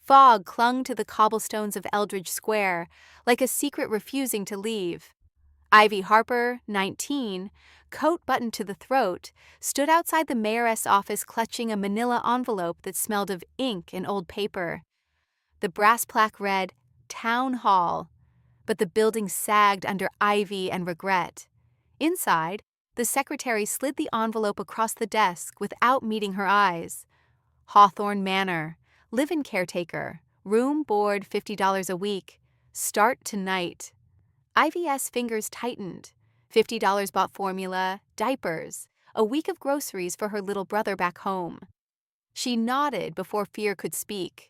Fog clung to the cobblestones of Eldridge Square like a secret refusing to leave. Ivy Harper, 19, coat buttoned to the throat, stood outside the mayoress' office clutching a manila envelope that smelled of ink and old paper. The brass plaque read, Town Hall, but the building sagged under ivy and regret. Inside, the secretary slid the envelope across the desk without meeting her eyes. Hawthorne Manor, live-in caretaker, room board $50 a week, start tonight. Ivy's fingers tightened. $50 bought formula, diapers, a week of groceries for her little brother back home. She nodded before fear could speak.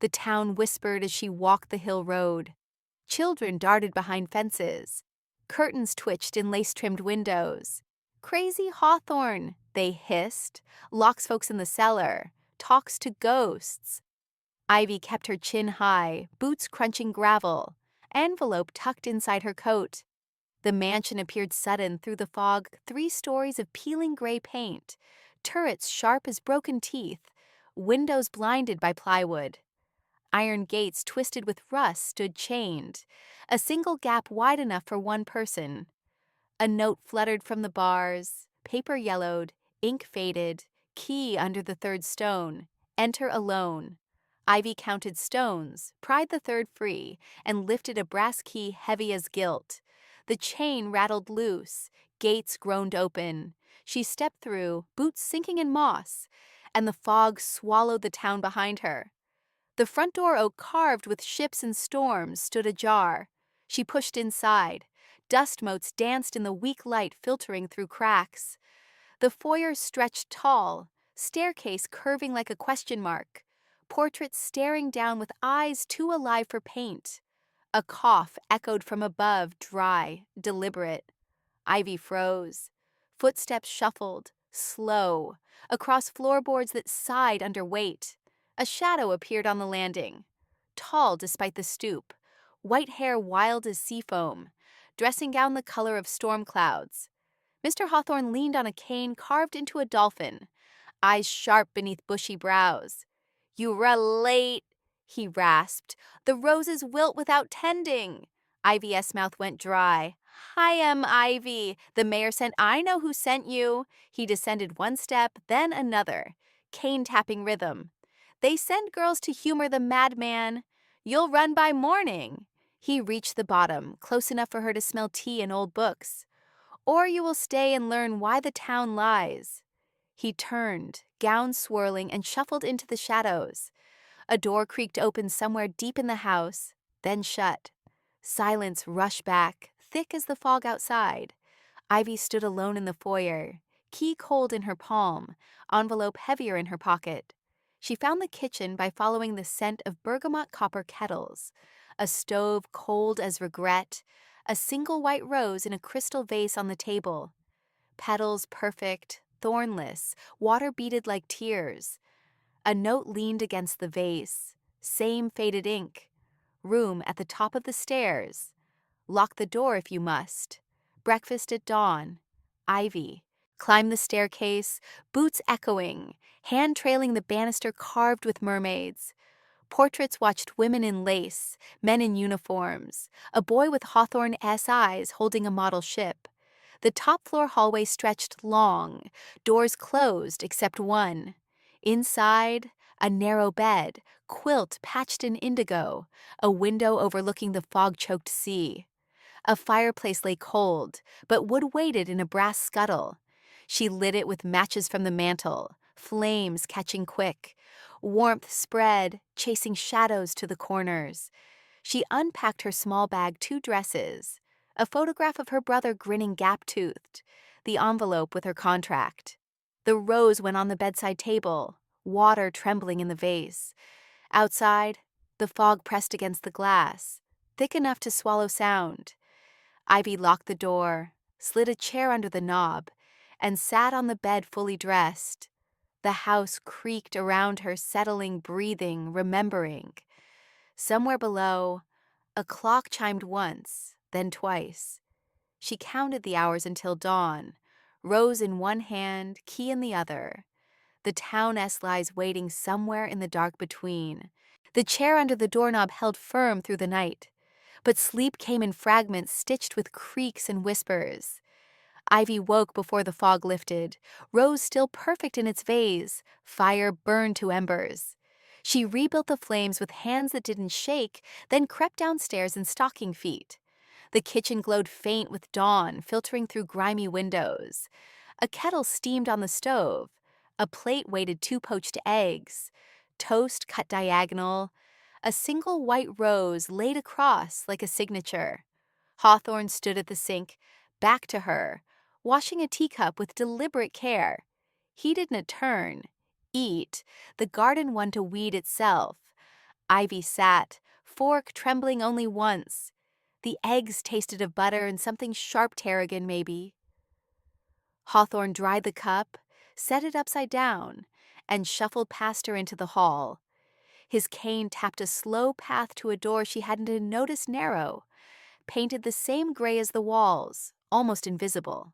The town whispered as she walked the hill road. Children darted behind fences. Curtains twitched in lace-trimmed windows. Crazy Hawthorne, they hissed. Locks folks in the cellar. Talks to ghosts. Ivy kept her chin high, boots crunching gravel, envelope tucked inside her coat. The mansion appeared sudden through the fog, 3 stories of peeling gray paint, turrets sharp as broken teeth, windows blinded by plywood. Iron gates twisted with rust stood chained, a single gap wide enough for one person. A note fluttered from the bars, paper yellowed, ink faded, key under the 3rd stone, enter alone. Ivy counted stones, pried the 3rd free, and lifted a brass key heavy as guilt. The chain rattled loose, gates groaned open. She stepped through, boots sinking in moss, and the fog swallowed the town behind her. The front door oak carved with ships and storms stood ajar. She pushed inside. Dust motes danced in the weak light filtering through cracks. The foyer stretched tall, staircase curving like a question mark, portraits staring down with eyes too alive for paint. A cough echoed from above, dry, deliberate. Ivy froze. Footsteps shuffled, slow, across floorboards that sighed under weight. A shadow appeared on the landing, tall despite the stoop, white hair wild as sea foam, dressing gown the color of storm clouds. Mr. Hawthorne leaned on a cane carved into a dolphin, eyes sharp beneath bushy brows. "You relate," he rasped. "The roses wilt without tending." Ivy's mouth went dry. "I am Ivy. The mayor sent. I know who sent you." He descended one step, then another, cane-tapping rhythm. "They send girls to humor the madman. You'll run by morning." He reached the bottom, close enough for her to smell tea and old books. "Or you will stay and learn why the town lies." He turned, gown swirling, and shuffled into the shadows. A door creaked open somewhere deep in the house, then shut. Silence rushed back, thick as the fog outside. Ivy stood alone in the foyer, key cold in her palm, envelope heavier in her pocket. She found the kitchen by following the scent of bergamot copper kettles, a stove cold as regret, a single white rose in a crystal vase on the table. Petals perfect, thornless, water beaded like tears. A note leaned against the vase, same faded ink. Room at the top of the stairs. Lock the door if you must. Breakfast at dawn. Ivy. Climb the staircase, boots echoing, hand trailing the banister carved with mermaids. Portraits watched women in lace, men in uniforms, a boy with Hawthorne-esque eyes holding a model ship. The top-floor hallway stretched long, doors closed except one. Inside, a narrow bed, quilt patched in indigo, a window overlooking the fog-choked sea. A fireplace lay cold, but wood waited in a brass scuttle. She lit it with matches from the mantel, flames catching quick. Warmth spread, chasing shadows to the corners. She unpacked her small bag 2 dresses, a photograph of her brother grinning gap-toothed, the envelope with her contract. The rose went on the bedside table, water trembling in the vase. Outside, the fog pressed against the glass, thick enough to swallow sound. Ivy locked the door, slid a chair under the knob, and sat on the bed fully dressed. The house creaked around her, settling, breathing, remembering. Somewhere below, a clock chimed once, then twice. She counted the hours until dawn, rose in one hand, key in the other. The town-esque lies waiting somewhere in the dark between. The chair under the doorknob held firm through the night, but sleep came in fragments stitched with creaks and whispers. Ivy woke before the fog lifted, rose still perfect in its vase, fire burned to embers. She rebuilt the flames with hands that didn't shake, then crept downstairs in stocking feet. The kitchen glowed faint with dawn, filtering through grimy windows. A kettle steamed on the stove. A plate waited 2 poached eggs. Toast cut diagonal. A single white rose laid across like a signature. Hawthorne stood at the sink, back to her, washing a teacup with deliberate care. He didn't turn, eat, the garden one to weed itself. Ivy sat, fork trembling only once. The eggs tasted of butter and something sharp tarragon, maybe. Hawthorne dried the cup, set it upside down, and shuffled past her into the hall. His cane tapped a slow path to a door she hadn't even noticed narrow, painted the same gray as the walls, almost invisible.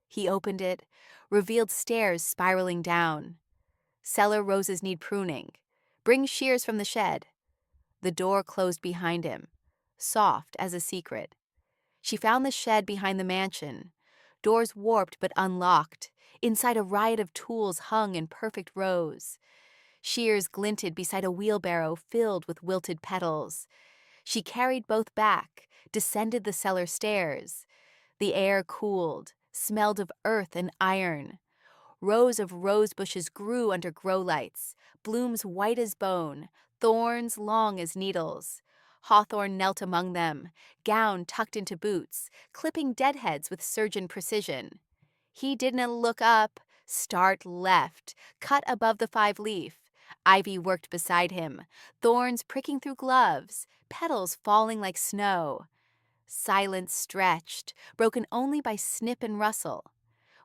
He opened it, revealed stairs spiraling down. Cellar roses need pruning. Bring shears from the shed. The door closed behind him, soft as a secret. She found the shed behind the mansion, doors warped but unlocked. Inside a riot of tools hung in perfect rows. Shears glinted beside a wheelbarrow filled with wilted petals. She carried both back, descended the cellar stairs. The air cooled, smelled of earth and iron. Rows of rose bushes grew under grow lights, blooms white as bone, thorns long as needles. Hawthorne knelt among them, gown tucked into boots, clipping deadheads with surgeon precision. He didn't look up, start left, cut above the 5-leaf. Ivy worked beside him, thorns pricking through gloves, petals falling like snow. Silence stretched, broken only by snip and rustle.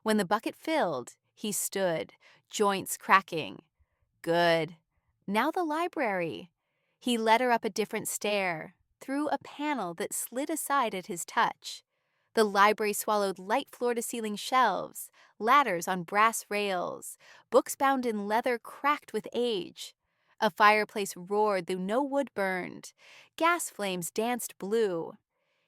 When the bucket filled, he stood, joints cracking. Good. Now the library. He led her up a different stair, through a panel that slid aside at his touch. The library swallowed light floor-to-ceiling shelves, ladders on brass rails, books bound in leather cracked with age. A fireplace roared though no wood burned. Gas flames danced blue.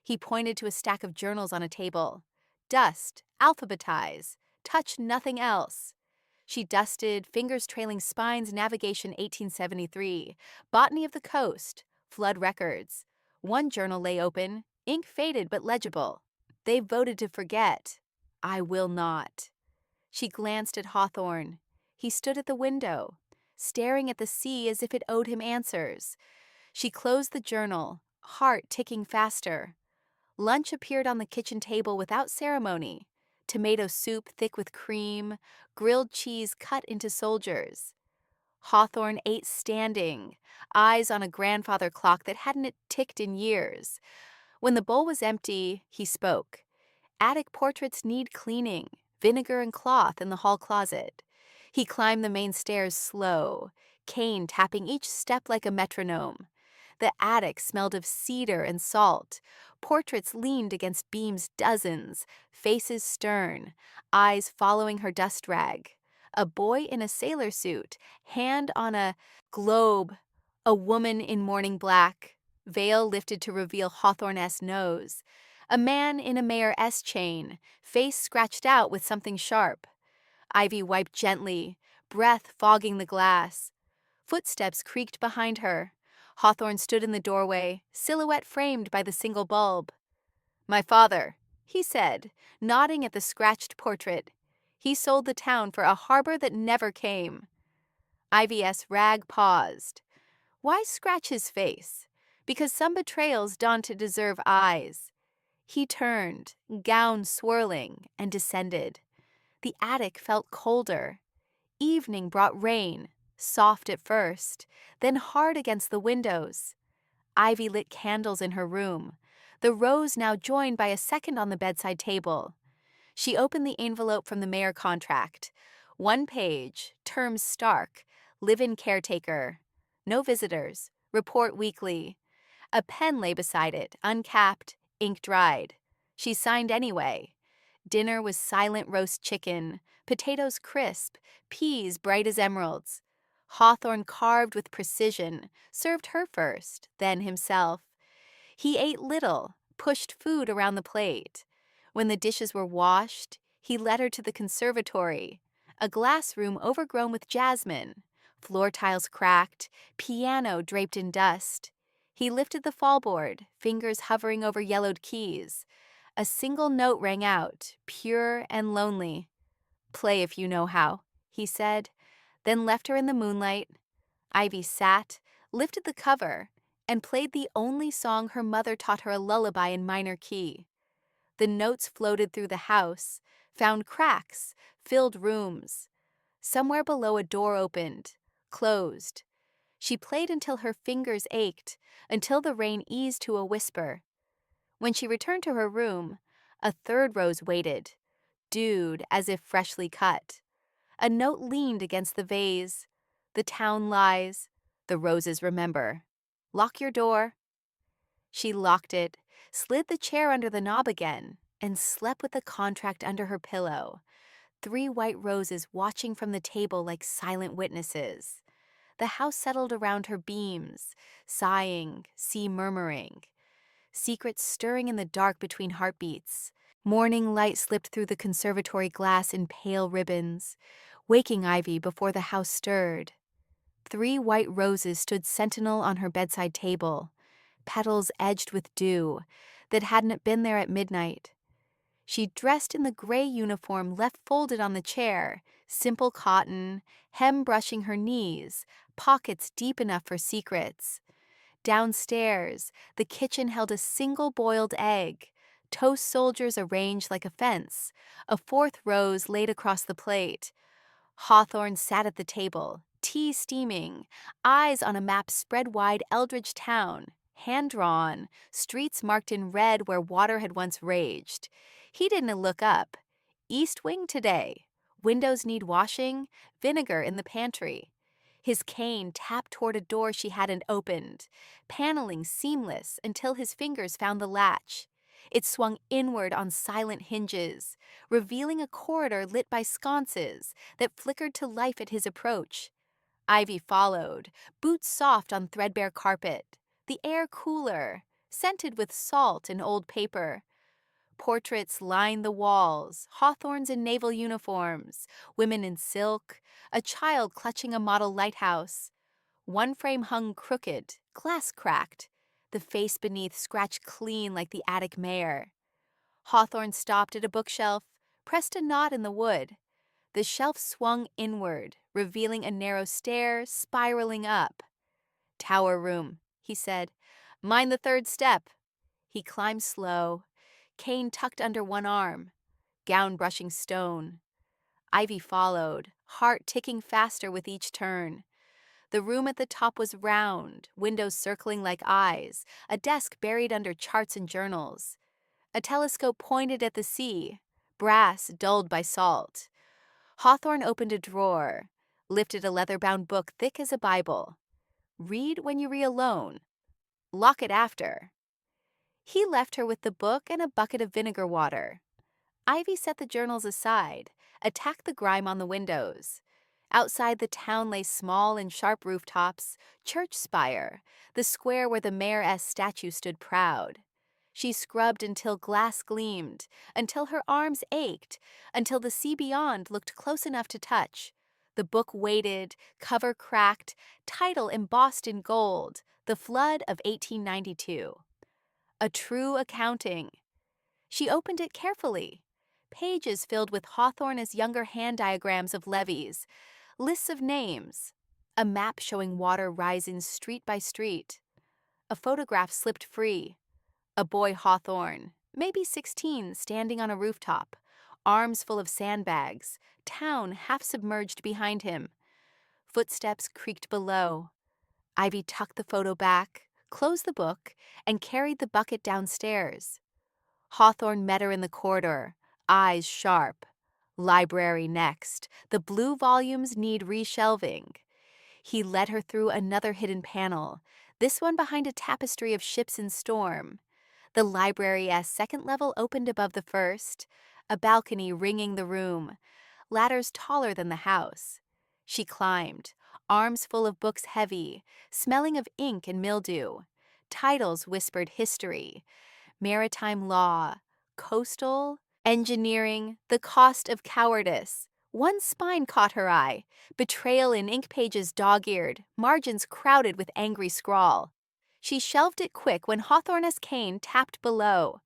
He pointed to a stack of journals on a table. Dust, alphabetize, touch nothing else. She dusted, fingers trailing spines, Navigation 1873, Botany of the Coast, Flood Records. One journal lay open, ink faded but legible. They voted to forget. I will not. She glanced at Hawthorne. He stood at the window, staring at the sea as if it owed him answers. She closed the journal, heart ticking faster. Lunch appeared on the kitchen table without ceremony. Tomato soup thick with cream, grilled cheese cut into soldiers. Hawthorne ate standing, eyes on a grandfather clock that hadn't ticked in years. When the bowl was empty, he spoke. Attic portraits need cleaning, vinegar and cloth in the hall closet. He climbed the main stairs slow, cane tapping each step like a metronome. The attic smelled of cedar and salt. Portraits leaned against beams dozens, faces stern, eyes following her dust rag. A boy in a sailor suit, hand on a globe. A woman in morning black, veil lifted to reveal Hawthorne-esque nose. A man in a Mayor S chain, face scratched out with something sharp. Ivy wiped gently, breath fogging the glass. Footsteps creaked behind her. Hawthorne stood in the doorway, silhouette framed by the single bulb. My father, he said, nodding at the scratched portrait. He sold the town for a harbor that never came. Ivy's rag paused. Why scratch his face? Because some betrayals don't deserve eyes. He turned, gown swirling, and descended. The attic felt colder. Evening brought rain, soft at first, then hard against the windows. Ivy lit candles in her room, the rose now joined by a second on the bedside table. She opened the envelope from the mayor contract. 1 page, terms stark, live-in caretaker. No visitors, report weekly. A pen lay beside it, uncapped, ink dried. She signed anyway. Dinner was silent roast chicken, potatoes crisp, peas bright as emeralds. Hawthorne carved with precision, served her first, then himself. He ate little, pushed food around the plate. When the dishes were washed, he led her to the conservatory, a glass room overgrown with jasmine, floor tiles cracked, piano draped in dust. He lifted the fallboard, fingers hovering over yellowed keys. A single note rang out, pure and lonely. "Play if you know how," he said, then left her in the moonlight. Ivy sat, lifted the cover, and played the only song her mother taught her, a lullaby in minor key. The notes floated through the house, found cracks, filled rooms. Somewhere below a door opened, closed. She played until her fingers ached, until the rain eased to a whisper. When she returned to her room, a third rose waited, dewed as if freshly cut. A note leaned against the vase. "The town lies. The roses remember. Lock your door." She locked it, slid the chair under the knob again, and slept with the contract under her pillow. 3 white roses watching from the table like silent witnesses. The house settled around her beams, sighing, sea murmuring. Secrets stirring in the dark between heartbeats. Morning light slipped through the conservatory glass in pale ribbons, waking Ivy before the house stirred. 3 white roses stood sentinel on her bedside table, petals edged with dew that hadn't been there at midnight. She dressed in the gray uniform left folded on the chair, simple cotton, hem brushing her knees, pockets deep enough for secrets. Downstairs, the kitchen held a single boiled egg, toast soldiers arranged like a fence, a 4th rose laid across the plate. Hawthorne sat at the table, tea steaming, eyes on a map spread wide Eldridge town, hand-drawn, streets marked in red where water had once raged. He didn't look up. East wing today. Windows need washing, vinegar in the pantry. His cane tapped toward a door she hadn't opened, paneling seamless until his fingers found the latch. It swung inward on silent hinges, revealing a corridor lit by sconces that flickered to life at his approach. Ivy followed, boots soft on threadbare carpet, the air cooler, scented with salt and old paper. Portraits lined the walls, hawthorns in naval uniforms, women in silk, a child clutching a model lighthouse. One frame hung crooked, glass cracked, the face beneath scratched clean like the attic mayor. Hawthorne stopped at a bookshelf, pressed a knot in the wood. The shelf swung inward, revealing a narrow stair spiraling up. "Tower room," he said. "Mind the 3rd step." He climbed slow, cane tucked under one arm, gown brushing stone. Ivy followed, heart ticking faster with each turn. The room at the top was round, windows circling like eyes, a desk buried under charts and journals. A telescope pointed at the sea, brass dulled by salt. Hawthorne opened a drawer, lifted a leather-bound book thick as a Bible. "Read when you read alone. Lock it after." He left her with the book and a bucket of vinegar water. Ivy set the journals aside, attacked the grime on the windows. Outside the town lay small and sharp rooftops, church spire, the square where the mayoress statue stood proud. She scrubbed until glass gleamed, until her arms ached, until the sea beyond looked close enough to touch. The book waited, cover cracked, title embossed in gold, The Flood of 1892. A true accounting. She opened it carefully. Pages filled with Hawthorne as younger hand diagrams of levees, lists of names, a map showing water rising street by street. A photograph slipped free. A boy Hawthorne, maybe 16, standing on a rooftop, arms full of sandbags, town half submerged behind him. Footsteps creaked below. Ivy tucked the photo back, closed the book, and carried the bucket downstairs. Hawthorne met her in the corridor, eyes sharp. Library next. The blue volumes need reshelving. He led her through another hidden panel, this one behind a tapestry of ships in storm. The library's 2nd level opened above the 1st, a balcony ringing the room, ladders taller than the house. She climbed, arms full of books heavy, smelling of ink and mildew. Titles whispered history, maritime law, coastal, engineering, the cost of cowardice. One spine caught her eye, betrayal in ink pages dog-eared, margins crowded with angry scrawl. She shelved it quick when Hawthorne's cane tapped below.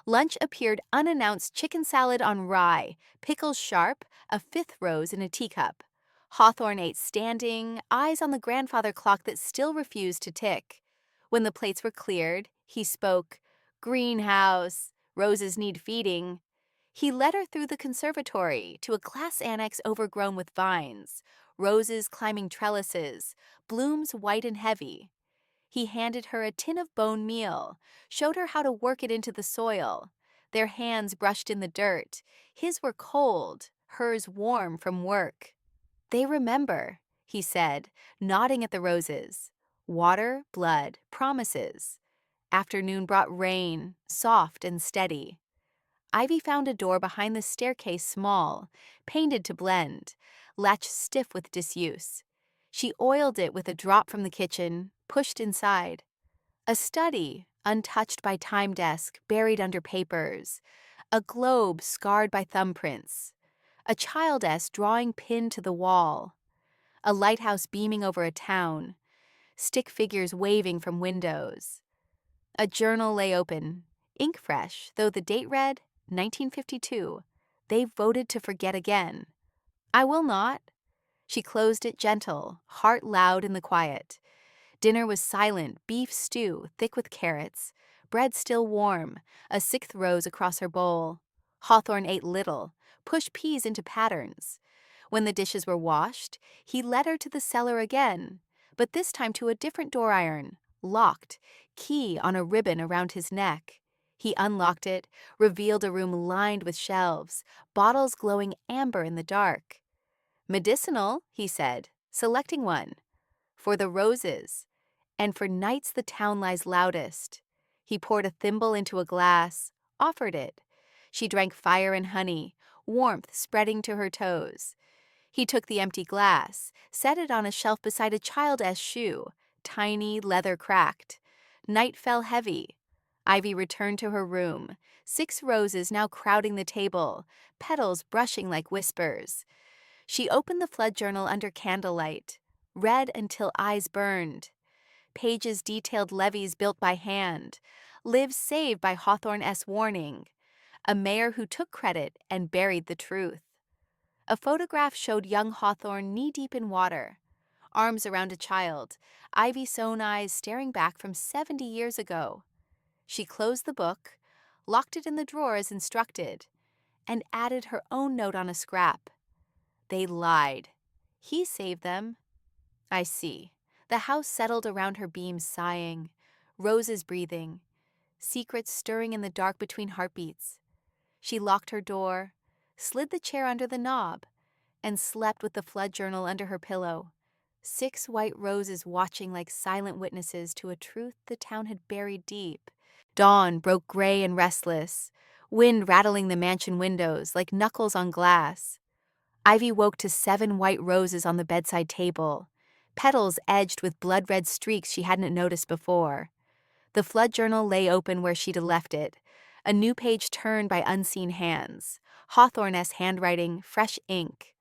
Lunch appeared unannounced: chicken salad on rye, pickles sharp, a fifth rose in a teacup. Hawthorne ate standing, eyes on the grandfather clock that still refused to tick. When the plates were cleared, he spoke, "Greenhouse, roses need feeding." He led her through the conservatory to a glass annex overgrown with vines, roses climbing trellises, blooms white and heavy. He handed her a tin of bone meal, showed her how to work it into the soil. Their hands brushed in the dirt. His were cold, hers warm from work. "They remember," he said, nodding at the roses. "Water, blood, promises." Afternoon brought rain, soft and steady. Ivy found a door behind the staircase, small, painted to blend, latch stiff with disuse. She oiled it with a drop from the kitchen, pushed inside. A study, untouched by time desk, buried under papers. A globe scarred by thumbprints. A child-esque drawing pinned to the wall. A lighthouse beaming over a town. Stick figures waving from windows. A journal lay open, ink fresh, though the date read 1952. They voted to forget again. "I will not." She closed it gentle, heart loud in the quiet. Dinner was silent, beef stew, thick with carrots, bread still warm, a sixth rose across her bowl. Hawthorne ate little, pushed peas into patterns. When the dishes were washed, he led her to the cellar again, but this time to a different door iron, locked, key on a ribbon around his neck. He unlocked it, revealed a room lined with shelves, bottles glowing amber in the dark. "Medicinal," he said, selecting one. "For the roses, and for nights the town lies loudest." He poured a thimble into a glass, offered it. She drank fire and honey, warmth spreading to her toes. He took the empty glass, set it on a shelf beside a child-esque shoe, tiny, leather cracked. Night fell heavy. Ivy returned to her room, 6 roses now crowding the table, petals brushing like whispers. She opened the flood journal under candlelight, read until eyes burned. Pages detailed levees built by hand, lives saved by Hawthorne's warning, a mayor who took credit and buried the truth. A photograph showed young Hawthorne knee-deep in water, arms around a child, ivy-sown eyes staring back from 70 years ago. She closed the book, locked it in the drawer as instructed, and added her own note on a scrap. "They lied. He saved them." "I see." The house settled around her beams, sighing, roses breathing, secrets stirring in the dark between heartbeats. She locked her door, slid the chair under the knob, and slept with the flood journal under her pillow. 6 white roses watching like silent witnesses to a truth the town had buried deep. Dawn broke gray and restless, wind rattling the mansion windows like knuckles on glass. Ivy woke to 7 white roses on the bedside table, petals edged with blood-red streaks she hadn't noticed before. The flood journal lay open where she'd left it, a new page turned by unseen hands. Hawthorne's handwriting, fresh ink.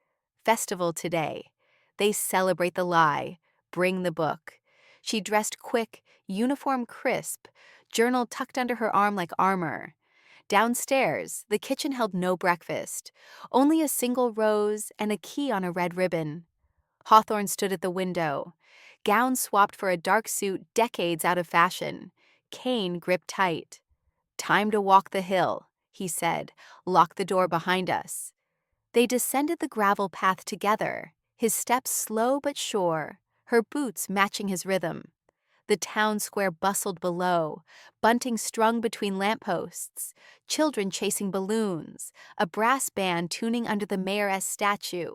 Festival today. They celebrate the lie, bring the book. She dressed quick, uniform crisp, journal tucked under her arm like armor. Downstairs, the kitchen held no breakfast, only a single rose and a key on a red ribbon. Hawthorne stood at the window, gown swapped for a dark suit decades out of fashion, cane gripped tight. "Time to walk the hill," he said, "lock the door behind us." They descended the gravel path together, his steps slow but sure, her boots matching his rhythm. The town square bustled below, bunting strung between lampposts, children chasing balloons, a brass band tuning under the mayoress statue.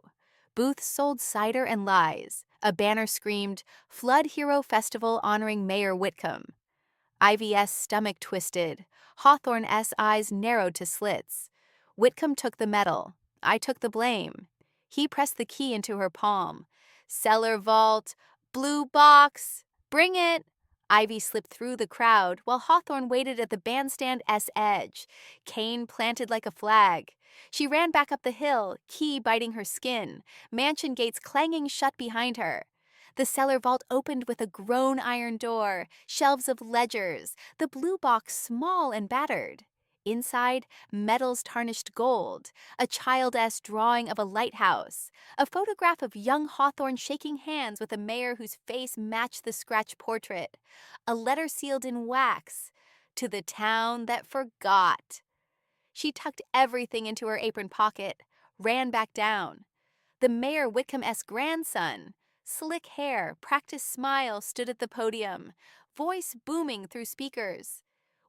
Booths sold cider and lies. A banner screamed, "Flood Hero Festival honoring Mayor Whitcomb." Ivy's stomach twisted, Hawthorne's eyes narrowed to slits. Whitcomb took the medal. I took the blame. He pressed the key into her palm. Cellar vault, blue box, bring it. Ivy slipped through the crowd while Hawthorne waited at the bandstand's edge, cane planted like a flag. She ran back up the hill, key biting her skin, mansion gates clanging shut behind her. The cellar vault opened with a grown iron door, shelves of ledgers, the blue box small and battered. Inside, medals tarnished gold, a child-esque drawing of a lighthouse, a photograph of young Hawthorne shaking hands with a mayor whose face matched the scratch portrait, a letter sealed in wax, to the town that forgot. She tucked everything into her apron pocket, ran back down. The Mayor Whitcomb-esque grandson, slick hair, practiced smile, stood at the podium, voice booming through speakers.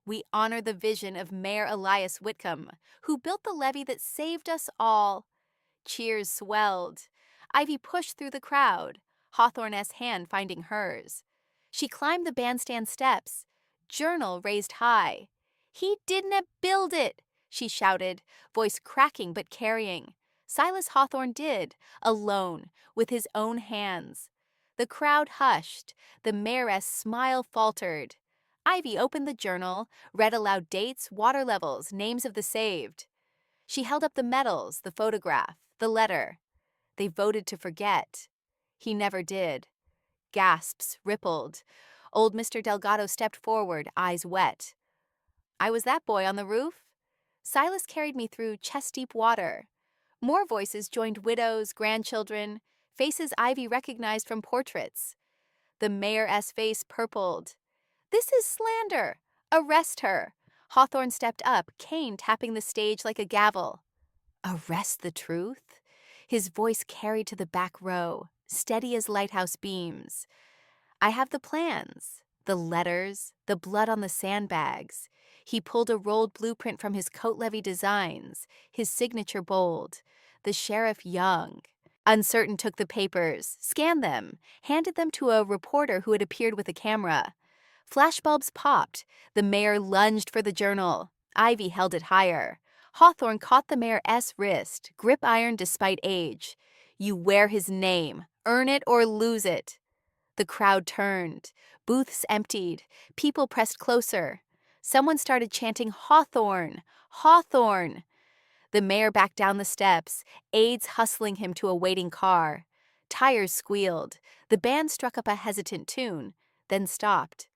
We honor the vision of Mayor Elias Whitcomb, who built the levee that saved us all. Cheers swelled. Ivy pushed through the crowd, Hawthorne's hand finding hers. She climbed the bandstand steps, journal raised high. "He didn't build it," she shouted, voice cracking but carrying. Silas Hawthorne did, alone, with his own hands. The crowd hushed. The mayoress' smile faltered. Ivy opened the journal, read aloud dates, water levels, names of the saved. She held up the medals, the photograph, the letter. They voted to forget. He never did. Gasps rippled. Old Mr. Delgado stepped forward, eyes wet. "I was that boy on the roof. Silas carried me through chest-deep water." More voices joined widows, grandchildren, faces Ivy recognized from portraits. The mayor's face purpled. "This is slander. Arrest her." Hawthorne stepped up, cane tapping the stage like a gavel. "Arrest the truth?" His voice carried to the back row, steady as lighthouse beams. "I have the plans, the letters, the blood on the sandbags." He pulled a rolled blueprint from his coat levee designs, his signature bold. The sheriff young. Uncertain took the papers, scanned them, handed them to a reporter who had appeared with a camera. Flashbulbs popped. The mayor lunged for the journal. Ivy held it higher. Hawthorne caught the mayor's wrist, grip iron despite age. "You wear his name. Earn it or lose it." The crowd turned. Booths emptied. People pressed closer. Someone started chanting, "Hawthorne! Hawthorne!" The mayor backed down the steps, aides hustling him to a waiting car. Tires squealed. The band struck up a hesitant tune, then stopped.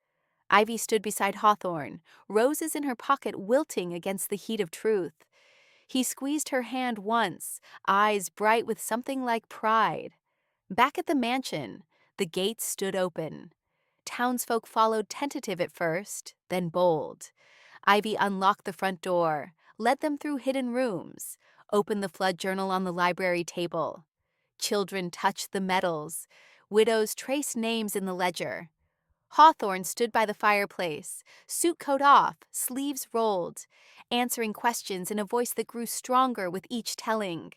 Ivy stood beside Hawthorne, roses in her pocket wilting against the heat of truth. He squeezed her hand once, eyes bright with something like pride. Back at the mansion, the gates stood open. Townsfolk followed, tentative at first, then bold. Ivy unlocked the front door, led them through hidden rooms, opened the flood journal on the library table. Children touched the medals. Widows traced names in the ledger. Hawthorne stood by the fireplace, suit coat off, sleeves rolled, answering questions in a voice that grew stronger with each telling.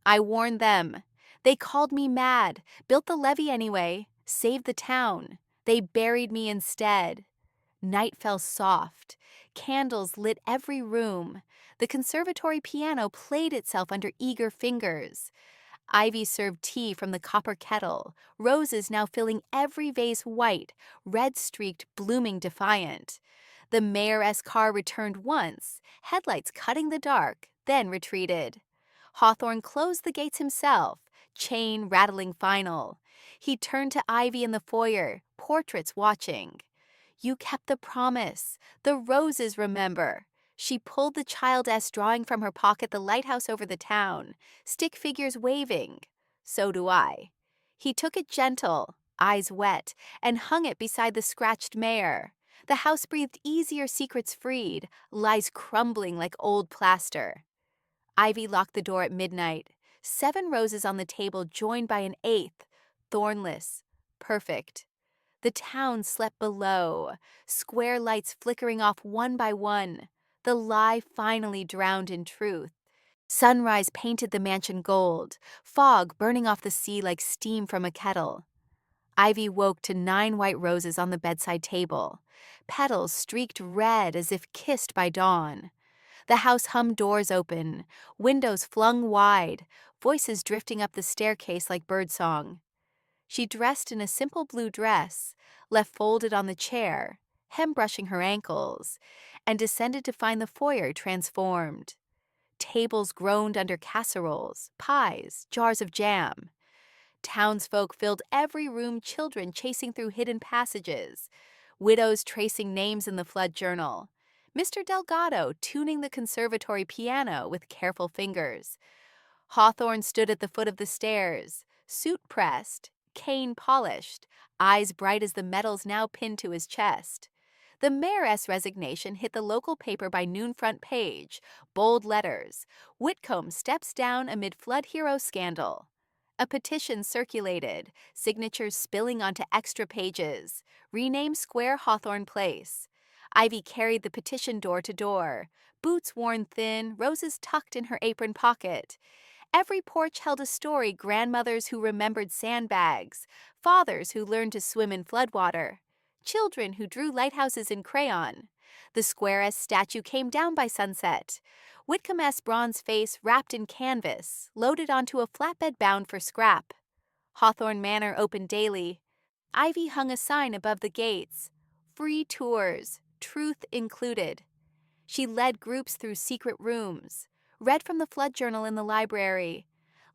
"I warned them. They called me mad, built the levee anyway, saved the town. They buried me instead." Night fell soft. Candles lit every room. The conservatory piano played itself under eager fingers. Ivy served tea from the copper kettle, roses now filling every vase white, red-streaked, blooming defiant. The mayor's car returned once, headlights cutting the dark, then retreated. Hawthorne closed the gates himself, chain rattling final. He turned to Ivy in the foyer, portraits watching. "You kept the promise. The roses remember." She pulled the child-esque drawing from her pocket, the lighthouse over the town, stick figures waving. "So do I." He took it gentle, eyes wet, and hung it beside the scratched mayor. The house breathed easier, secrets freed, lies crumbling like old plaster. Ivy locked the door at midnight. 7 roses on the table joined by an 8th, thornless, perfect. The town slept below, square lights flickering off one by one. The lie finally drowned in truth. Sunrise painted the mansion gold, fog burning off the sea like steam from a kettle. Ivy woke to 9 white roses on the bedside table, petals streaked red as if kissed by dawn. The house hummed, doors open, windows flung wide, voices drifting up the staircase like birdsong. She dressed in a simple blue dress, left folded on the chair, hem brushing her ankles, and descended to find the foyer transformed. Tables groaned under casseroles, pies, jars of jam. Townsfolk filled every room, children chasing through hidden passages, widows tracing names in the flood journal, Mr. Delgado tuning the conservatory piano with careful fingers. Hawthorne stood at the foot of the stairs, suit pressed, cane polished, eyes bright as the medals now pinned to his chest. The mayoress' resignation hit the local paper by noon front page, bold letters. Whitcomb steps down amid flood hero scandal. A petition circulated, signatures spilling onto extra pages. Rename Square Hawthorne Place. Ivy carried the petition door to door, boots worn thin, roses tucked in her apron pocket. Every porch held a story: grandmothers who remembered sandbags, fathers who learned to swim in floodwater, children who drew lighthouses in crayon. The Square-S statue came down by sunset. Whitcomb-S bronze face wrapped in canvas, loaded onto a flatbed bound for scrap. Hawthorne Manor opened daily. Ivy hung a sign above the gates. Free tours, truth included. She led groups through secret rooms, read from the flood journal in the library,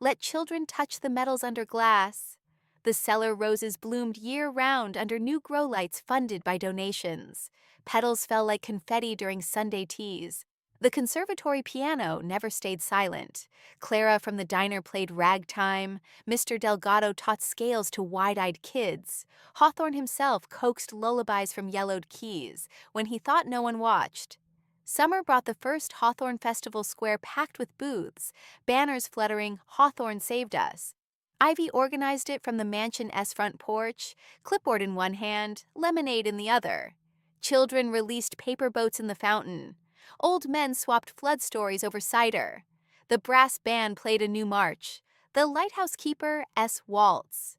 let children touch the metals under glass. The cellar roses bloomed year-round under new grow lights funded by donations. Petals fell like confetti during Sunday teas. The conservatory piano never stayed silent. Clara from the diner played ragtime. Mr. Delgado taught scales to wide-eyed kids. Hawthorne himself coaxed lullabies from yellowed keys when he thought no one watched. Summer brought the first Hawthorne Festival Square packed with booths, banners fluttering, "Hawthorne saved us." Ivy organized it from the mansion-S front porch, clipboard in one hand, lemonade in the other. Children released paper boats in the fountain. Old men swapped flood stories over cider. The brass band played a new march, the lighthouse keeper S waltz.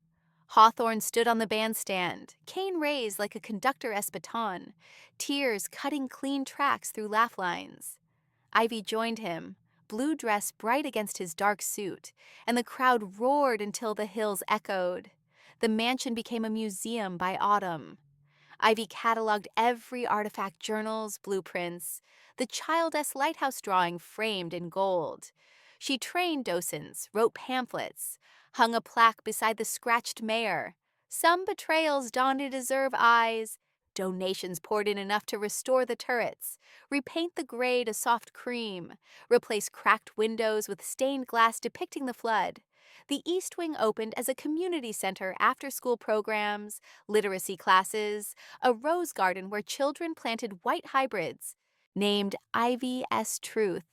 Hawthorne stood on the bandstand, cane raised like a conductor-S baton, tears cutting clean tracks through laugh lines. Ivy joined him, blue dress bright against his dark suit, and the crowd roared until the hills echoed. The mansion became a museum by autumn. Ivy cataloged every artifact: journals, blueprints, the Child-S lighthouse drawing framed in gold. She trained docents, wrote pamphlets, hung a plaque beside the scratched mayor. Some betrayals donned to deserve eyes. Donations poured in enough to restore the turrets, repaint the gray to soft cream, replace cracked windows with stained glass depicting the flood. The East Wing opened as a community center, after-school programs, literacy classes, a rose garden where children planted white hybrids. Named Ivy S. Truth,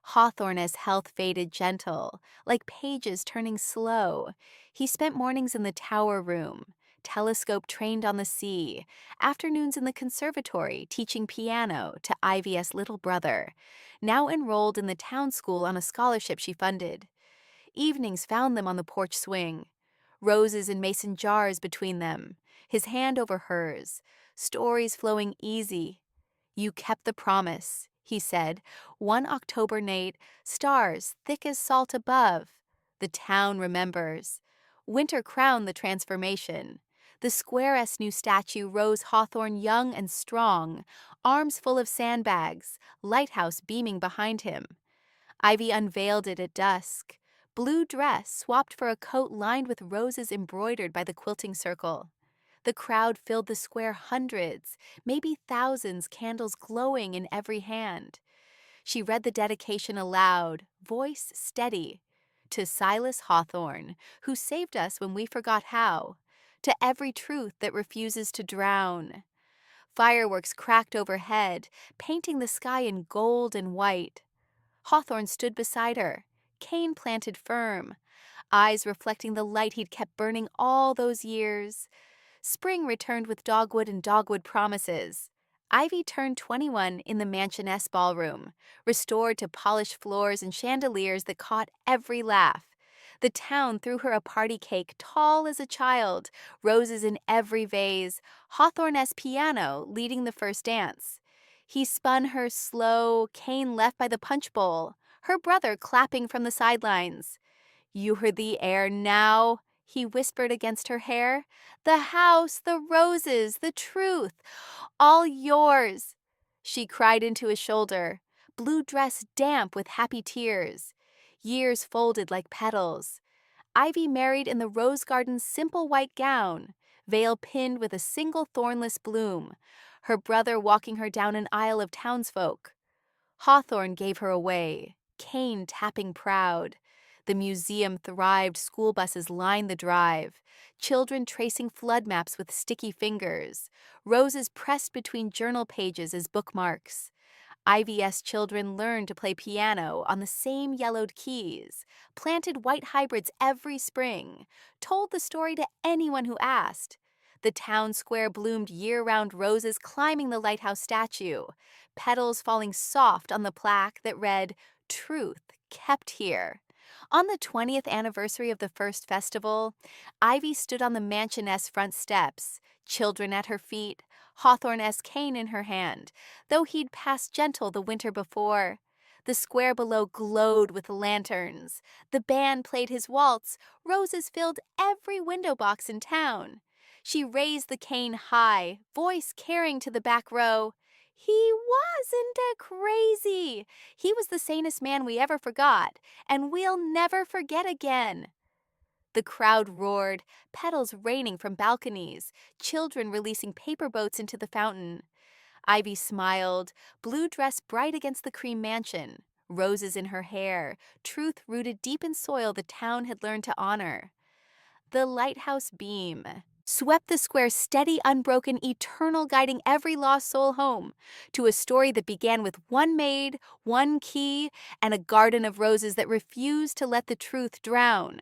Hawthorne's health faded gentle, like pages turning slow. He spent mornings in the tower room, telescope trained on the sea, afternoons in the conservatory teaching piano to Ivy's little brother, now enrolled in the town school on a scholarship she funded. Evenings found them on the porch swing, roses in mason jars between them, his hand over hers, stories flowing easy. "You kept the promise," he said, one October night, stars thick as salt above. The town remembers. Winter crowned the transformation. The Square-S new statue rose Hawthorne young and strong, arms full of sandbags, lighthouse beaming behind him. Ivy unveiled it at dusk. Blue dress swapped for a coat lined with roses embroidered by the quilting circle. The crowd filled the square, hundreds, maybe thousands, candles glowing in every hand. She read the dedication aloud, voice steady. "To Silas Hawthorne, who saved us when we forgot how. To every truth that refuses to drown." Fireworks cracked overhead, painting the sky in gold and white. Hawthorne stood beside her, cane planted firm, eyes reflecting the light he'd kept burning all those years. Spring returned with dogwood and dogwood promises. Ivy turned 21 in the mansion-S ballroom, restored to polished floors and chandeliers that caught every laugh. The town threw her a party cake tall as a child, roses in every vase, Hawthorne-S piano leading the first dance. He spun her slow, cane left by the punch bowl, her brother clapping from the sidelines. "You heard the air now," he whispered against her hair. "The house, the roses, the truth, all yours." She cried into his shoulder, blue dress damp with happy tears, years folded like petals. Ivy married in the rose garden's simple white gown, veil pinned with a single thornless bloom, her brother walking her down an aisle of townsfolk. Hawthorne gave her away, cane tapping proud. The museum thrived, school buses lined the drive, children tracing flood maps with sticky fingers, roses pressed between journal pages as bookmarks. IVS children learned to play piano on the same yellowed keys, planted white hybrids every spring, told the story to anyone who asked. The town square bloomed year-round roses climbing the lighthouse statue, petals falling soft on the plaque that read, "Truth kept here." On the 20th anniversary of the first festival, Ivy stood on the mansioness front steps, children at her feet, Hawthorne-esque cane in her hand, though he'd passed gentle the winter before. The square below glowed with lanterns. The band played his waltz. Roses filled every window box in town. She raised the cane high, voice carrying to the back row. "He wasn't a crazy. He was the sanest man we ever forgot, and we'll never forget again." The crowd roared, petals raining from balconies, children releasing paper boats into the fountain. Ivy smiled, blue dress bright against the cream mansion, roses in her hair, truth rooted deep in soil the town had learned to honor. The lighthouse beam swept the square steady, unbroken, eternal, guiding every lost soul home to a story that began with one maid, one key, and a garden of roses that refused to let the truth drown.